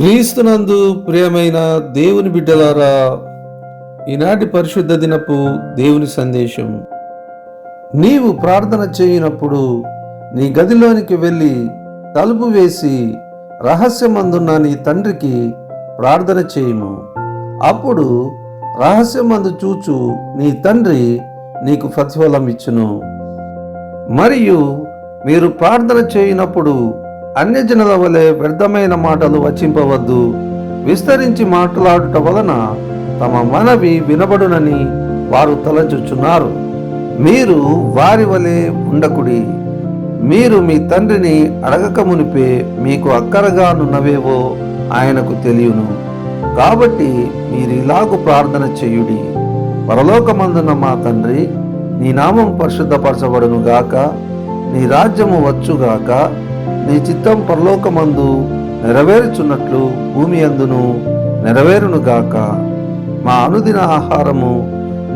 క్రీస్తునందు ప్రియమైన దేవుని బిడ్డలారా, ఈనాటి పరిశుద్ధ దినపు దేవుని సందేశం. నీవు ప్రార్థన చేయనప్పుడు నీ గదిలోనికి వెళ్ళి తలుపు వేసి రహస్యమందున్న నీ తండ్రికి ప్రార్థన చేయుము. అప్పుడు రహస్యమందు చూచు నీ తండ్రి నీకు ప్రతిఫలం ఇచ్చును. మరియు మీరు ప్రార్థన చేయనప్పుడు అన్యజనుల వలె వ్యర్థమైన మాటలు వచింపవద్దు. విస్తరించి మాట్లాడుట వలన తమ మనవి వినబడునని వారు తలంచుచున్నారు. మీరు వారి వలె ఉండకుడి. మీరు మీ తండ్రిని అడగక మునిపే మీకు అక్కరగానున్నవేవో ఆయనకు తెలియను. కాబట్టి మీరు ఇలాగు ప్రార్థన చేయుడి. పరలోకమందున్న మా తండ్రి, నీ నామం పరిశుద్ధపరచబడును గాక, నీ రాజ్యము వచ్చుగాక, నీ చిత్తం పరలోకమందు నెరవేరుచున్నట్లు భూమి అందును నెరవేరును గాక. మా అనుదిన ఆహారము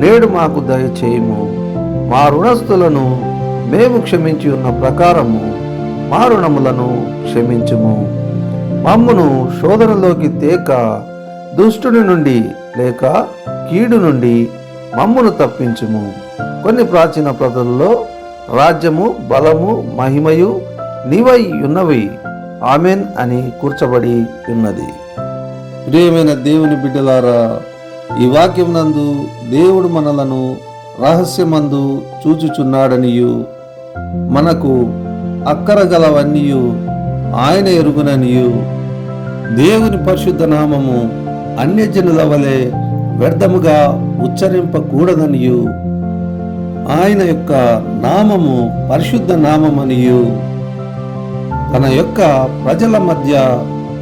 నేడు మాకు దయచేయము. మా రుణస్థులను మేము క్షమించి ఉన్న ప్రకారము మా రుణములను క్షమించుము. మమ్మును శోధనలోకి తేక దుష్టుని నుండి లేక కీడు నుండి మమ్మును తప్పించుము. కొన్ని ప్రాచీన ప్రజల్లో రాజ్యము, బలము, మహిమయు నీవై ఉన్నవి, ఆమెన్ అని కూర్చబడి ఉన్నది. ప్రియమైన దేవుని బిడ్డలారా, ఈ వాక్యం నందు దేవుడు మనలను రహస్యమందు చూచుచున్నాడనియు, మనకు అక్కరగలవన్నీయు ఆయన ఎరుగుననియు, దేవుని పరిశుద్ధ నామము అన్యజనుల వలె వ్యర్థముగా ఉచ్చరింపకూడదనియు, ఆయన యొక్క నామము పరిశుద్ధ నామమనియు తన యొక్క ప్రజల మధ్య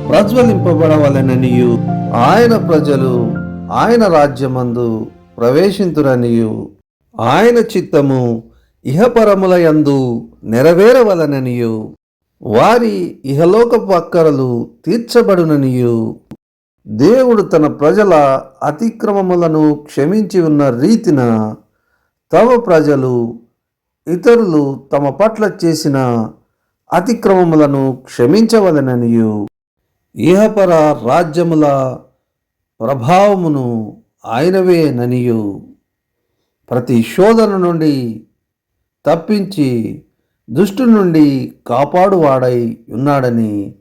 ప్రజ్వలింపబడవలెననియు, ఆయన ప్రజలు ఆయన రాజ్యమందు ప్రవేశింతురనియు, ఆయన చిత్తము ఇహపరముల యందు నెరవేరవలననియు, వారి ఇహలోకపు అక్కరలు తీర్చబడుననియు, దేవుడు తన ప్రజల అతిక్రమములను క్షమించి ఉన్న రీతిన తమ ప్రజలు ఇతరులు తమ పట్ల చేసిన అతిక్రమములను క్షమించవలననియు, ఇహపర రాజ్యముల ప్రభావమును ఆయనవేననియు, ప్రతి శోధన నుండి తప్పించి దుష్టు నుండి కాపాడువాడై ఉన్నాడని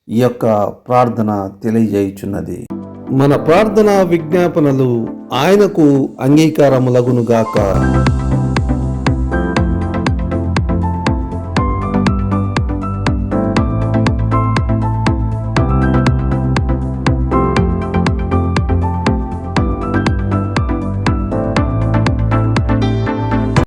ఈ యొక్క ప్రార్థన తెలియజేయుచున్నది. మన ప్రార్థన విజ్ఞాపనలు ఆయనకు అంగీకారములగునుగాక.